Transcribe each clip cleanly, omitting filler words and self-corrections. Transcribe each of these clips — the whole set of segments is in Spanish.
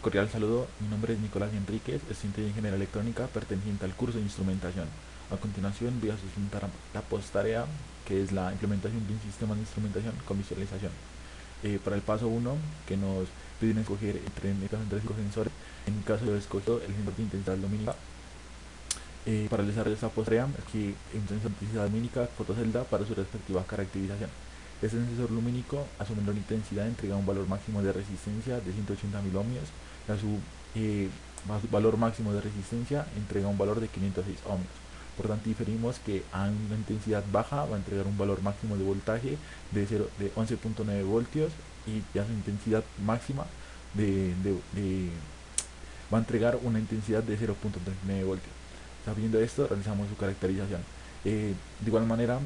Cordial saludo, mi nombre es Nicolás Enríquez, estudiante de Ingeniería Electrónica perteneciente al curso de Instrumentación. A continuación voy a sustentar la posttarea, que es la implementación de un sistema de instrumentación con visualización. Para el paso uno, que nos piden escoger entre 5 sensores, en mi caso yo he escogido el sensor de intensidad lumínica. Para el desarrollo de esta posttarea, aquí un sensor de intensidad lumínica fotocelda para su respectiva caracterización. Este sensor lumínico, a su menor intensidad, entrega un valor máximo de resistencia de 180.000 ohmios y eh, a su valor máximo de resistencia entrega un valor de 506 ohmios. Por tanto, diferimos que a una intensidad baja va a entregar un valor máximo de voltaje de 11.9 voltios y a su intensidad máxima de va a entregar una intensidad de 0.39 voltios. Sabiendo esto, realizamos su caracterización. De igual manera,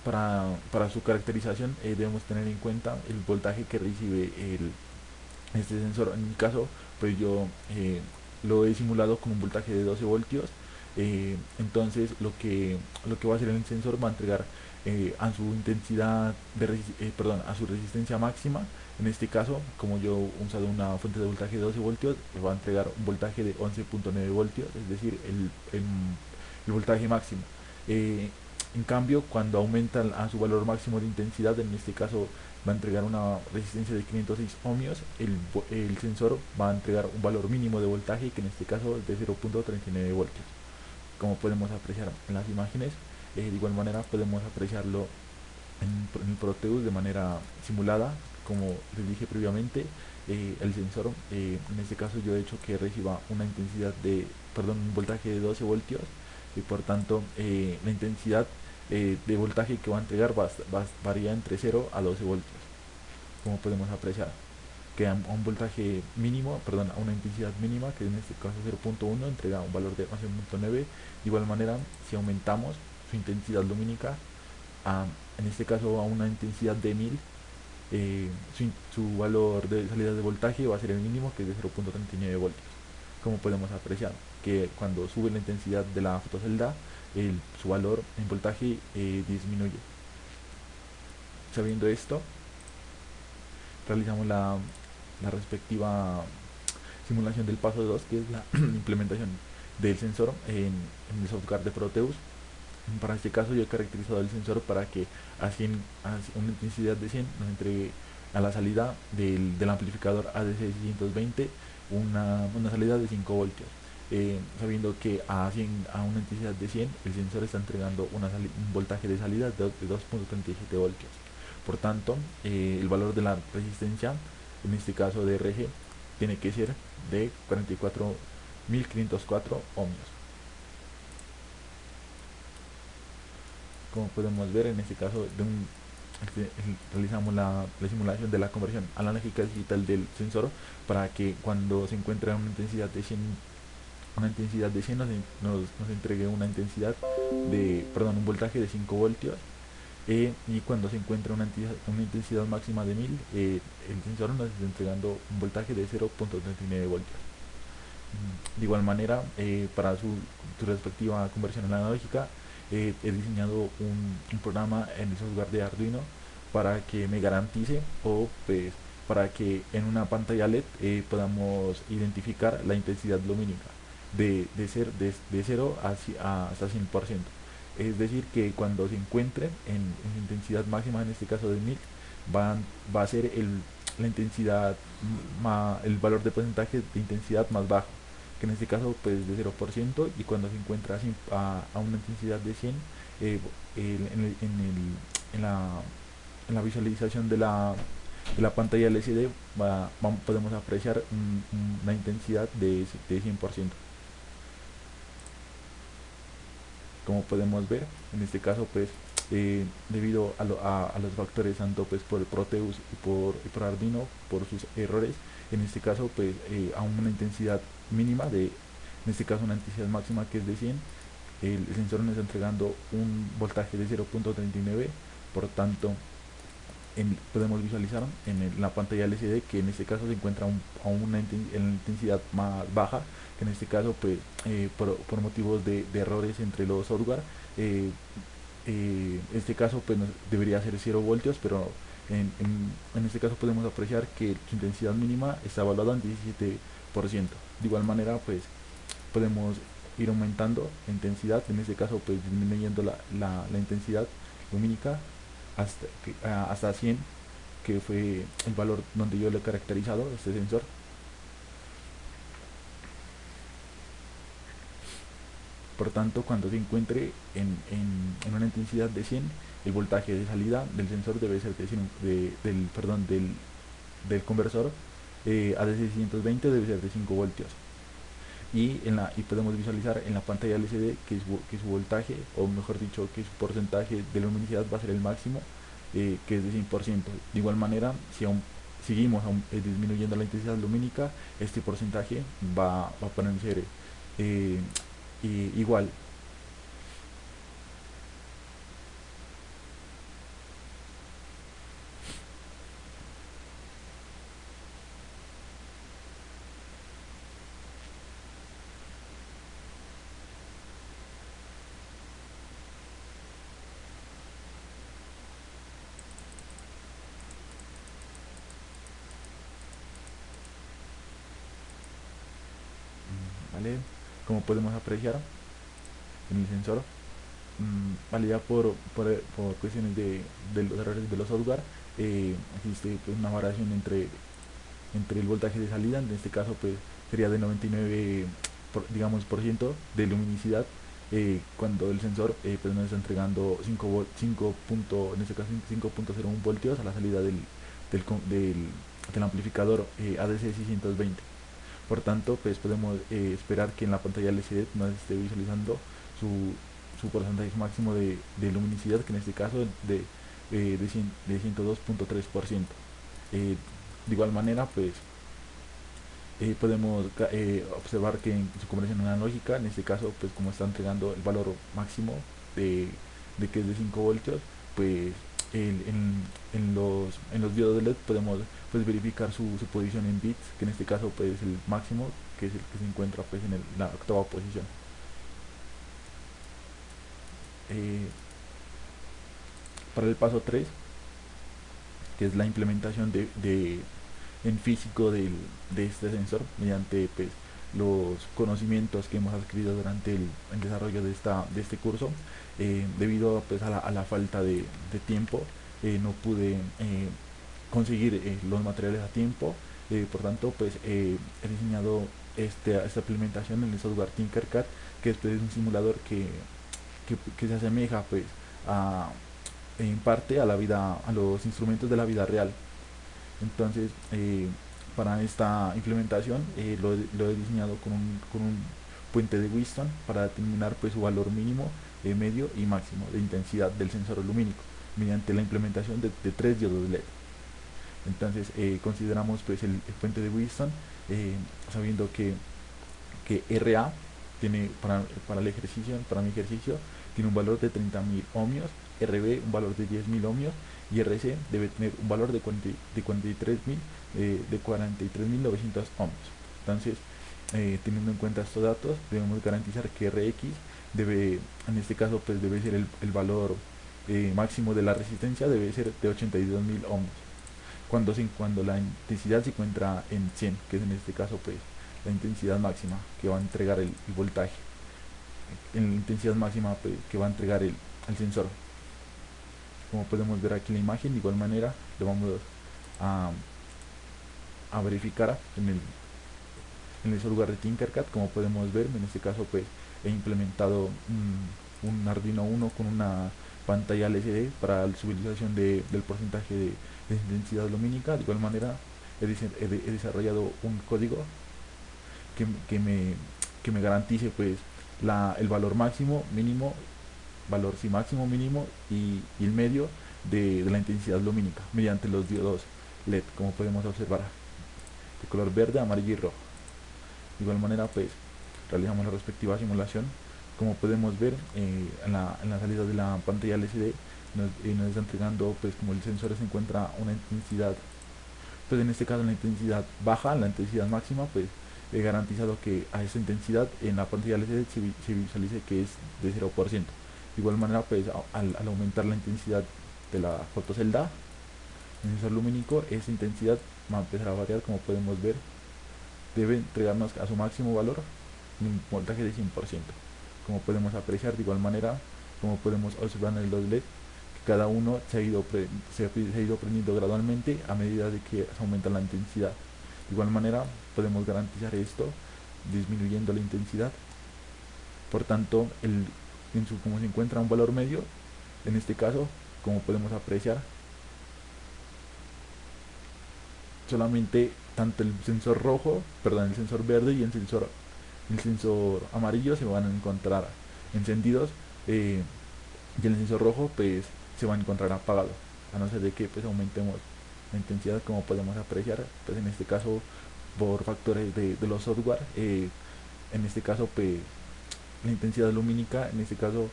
para su caracterización debemos tener en cuenta el voltaje que recibe este sensor. En mi caso, pues yo lo he simulado con un voltaje de 12 voltios. Entonces lo que va a hacer el sensor va a entregar a su intensidad perdón, a su resistencia máxima. En este caso, como yo he usado una fuente de voltaje de 12 voltios, va a entregar un voltaje de 11.9 voltios, es decir, el voltaje máximo. Eh, en cambio, cuando aumenta a su valor máximo de intensidad, en este caso va a entregar una resistencia de 506 ohmios, el sensor va a entregar un valor mínimo de voltaje, que en este caso es de 0.39 voltios. Como podemos apreciar en las imágenes, de igual manera podemos apreciarlo en el Proteus de manera simulada. Como les dije previamente, el sensor, en este caso yo he hecho que reciba una intensidad un voltaje de 12 voltios, y por tanto la intensidad de voltaje que va a entregar varía entre 0 a 12 voltios, como podemos apreciar, que a un voltaje mínimo, perdón, a una intensidad mínima, que en este caso 0.1, entrega un valor de 11.9. De igual manera, si aumentamos su intensidad lumínica, en este caso a una intensidad de 1000, su valor de salida de voltaje va a ser el mínimo, que es de 0.39 voltios. Como podemos apreciar, que cuando sube la intensidad de la fotocelda, su valor en voltaje disminuye. Sabiendo esto, realizamos la respectiva simulación del paso 2, que es la implementación del sensor en el software de Proteus. Para este caso yo he caracterizado el sensor para que a una intensidad de 100 nos entregue a la salida del amplificador ADC620 una salida de 5 voltios. Sabiendo que a una intensidad de 100 el sensor está entregando un voltaje de salida de 2.37 voltios. Por tanto, el valor de la resistencia, en este caso de RG, tiene que ser de 44.504 ohmios. Como podemos ver, en este caso realizamos la simulación de la conversión analógica digital del sensor, para que cuando se encuentre a una intensidad de 100 nos entregue un voltaje de 5 voltios. Y cuando se encuentra una intensidad máxima de 1000, el sensor nos está entregando un voltaje de 0.39 voltios. De igual manera, para su respectiva conversión analógica, he diseñado un programa en el software de Arduino para que me garantice, o pues para que en una pantalla LED podamos identificar la intensidad lumínica de 0 hasta 100%. Es decir, que cuando se encuentre en intensidad máxima, en este caso de 1000, va a ser la intensidad, el valor de porcentaje de intensidad más bajo, que en este caso pues de 0%. Y cuando se encuentra a una intensidad de 100, en la, en la visualización de la pantalla LCD podemos apreciar una intensidad de 100%. Como podemos ver, en este caso pues debido a los factores, tanto pues por el Proteus y por Arduino, por sus errores, en este caso pues a una intensidad mínima en este caso una intensidad máxima que es de 100, el sensor nos está entregando un voltaje de 0.39. Por tanto, podemos visualizar en la pantalla LCD que en este caso se encuentra a una intensidad más baja, que en este caso pues por motivos de errores entre los software, este caso pues debería ser 0 voltios, pero En este caso podemos apreciar que su intensidad mínima está evaluada en 17%. De igual manera, pues podemos ir aumentando la intensidad, en este caso pues disminuyendo la intensidad lumínica hasta 100, que fue el valor donde yo le he caracterizado este sensor. Por tanto, cuando se encuentre en una intensidad de 100, el voltaje de salida del sensor debe ser del conversor ADC620 debe ser de 5 voltios. Y podemos visualizar en la pantalla LCD que su voltaje, o mejor dicho, que su porcentaje de luminosidad va a ser el máximo, que es de 100%. De igual manera, si aún seguimos disminuyendo la intensidad lumínica, este porcentaje va a permanecer eh, igual. ¿Vale? Como podemos apreciar en el sensor, valida por cuestiones de los errores de los software, existe pues, una variación entre el voltaje de salida, en este caso pues sería de 99 por ciento de luminosidad, cuando el sensor pues nos está entregando 5 en este caso 5.01 voltios a la salida del, del, del amplificador ADC620. Por tanto, pues podemos esperar que en la pantalla LCD nos esté visualizando su porcentaje máximo de luminosidad, que en este caso de 102.3%. De igual manera, pues podemos observar que en su conversión analógica, en este caso, pues como está entregando el valor máximo de, de que es de 5 voltios, pues en los diodos de LED podemos pues, verificar su posición en bits, que en este caso pues, es el máximo, que es el que se encuentra pues, en la octava posición. Eh, para el paso 3, que es la implementación en físico de este sensor mediante pues, los conocimientos que hemos adquirido durante el desarrollo de este curso. Debido pues, a la falta de tiempo, no pude conseguir los materiales a tiempo. Por tanto, pues he diseñado esta implementación en el software Tinkercad, que es pues, un simulador que se asemeja pues, a, en parte a los instrumentos de la vida real. Entonces, para esta implementación lo he diseñado con un puente de Wheatstone para determinar pues, su valor mínimo, medio y máximo de intensidad del sensor lumínico mediante la implementación de 3 diodos LED. Entonces, consideramos pues, el puente de Wheatstone, sabiendo que RA tiene para el ejercicio, para mi ejercicio, tiene un valor de 30.000 ohmios, RB un valor de 10.000 ohmios y RC debe tener un valor de 43.900 ohmios. Entonces, teniendo en cuenta estos datos, debemos garantizar que Rx debe, en este caso, pues debe ser el valor máximo de la resistencia, debe ser de 82.000 ohmios. Cuando la intensidad se encuentra en 100, que es en este caso, pues la intensidad máxima que va a entregar el voltaje, en la intensidad máxima pues, que va a entregar el sensor. Como podemos ver aquí en la imagen, de igual manera lo vamos a, a verificar en el software de Tinkercad. Como podemos ver, en este caso pues he implementado un Arduino Uno con una pantalla LCD para su visualización del porcentaje de intensidad lumínica. De igual manera he desarrollado un código que me garantice pues el valor máximo, mínimo, valor sí máximo, mínimo y el medio de la intensidad lumínica mediante los diodos LED, como podemos observar, de color verde, amarillo y rojo. De igual manera pues realizamos la respectiva simulación. Como podemos ver, en la salida de la pantalla LCD nos está entregando pues como el sensor se encuentra una intensidad, pues en este caso la intensidad baja, la intensidad máxima, pues he garantizado que a esa intensidad en la pantalla LCD se visualice que es de 0%. De igual manera, pues al aumentar la intensidad de la fotocelda, El sensor lumínico, esa intensidad va a empezar a variar, como podemos ver, debe entregarnos a su máximo valor un voltaje de 100%. Como podemos apreciar, de igual manera, como podemos observar en los LED, que cada uno se ha ido prendiendo gradualmente a medida de que se aumenta la intensidad. De igual manera, podemos garantizar esto disminuyendo la intensidad. Por tanto, como se encuentra un valor medio, en este caso, como podemos apreciar, solamente tanto el sensor rojo, perdón, el sensor verde y el sensor amarillo se van a encontrar encendidos, y el sensor rojo pues se va a encontrar apagado, a no ser de que pues aumentemos la intensidad, como podemos apreciar, pues en este caso por factores de los software, en este caso pues la intensidad lumínica en este caso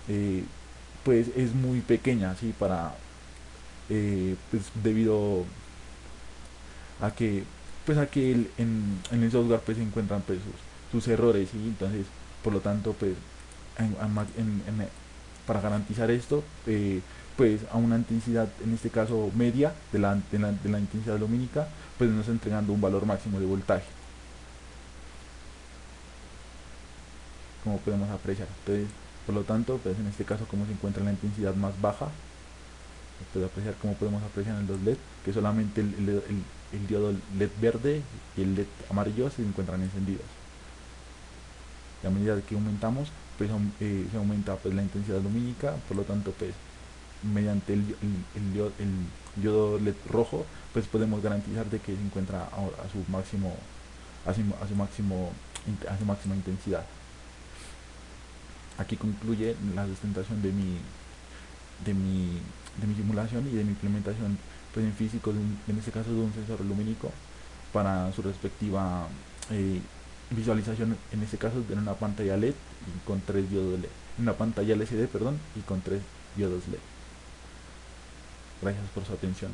eh, pues es muy pequeña, ¿sí? Pues debido a que en el software pues se encuentran pues sus errores, y entonces por lo tanto pues en- para garantizar esto, pues a una intensidad en este caso media de la intensidad lumínica, pues nos está entregando un valor máximo de voltaje, como podemos apreciar. Entonces por lo tanto pues en este caso, como se encuentra en la intensidad más baja, puede apreciar, como podemos apreciar en los LED, que solamente el diodo LED verde y el LED amarillo se encuentran encendidos. Y a medida que aumentamos, pues se aumenta pues la intensidad lumínica, por lo tanto pues mediante el diodo LED rojo, pues podemos garantizar de que se encuentra a su máximo, a su máximo, a su máxima intensidad. Aquí concluye la sustentación de mi, de mi simulación y de mi implementación pues en físico, en este caso de un sensor lumínico para su respectiva eh, visualización, en este caso en una pantalla LED y con tres diodos LED, en una pantalla LCD, perdón, y con tres diodos LED. Gracias por su atención.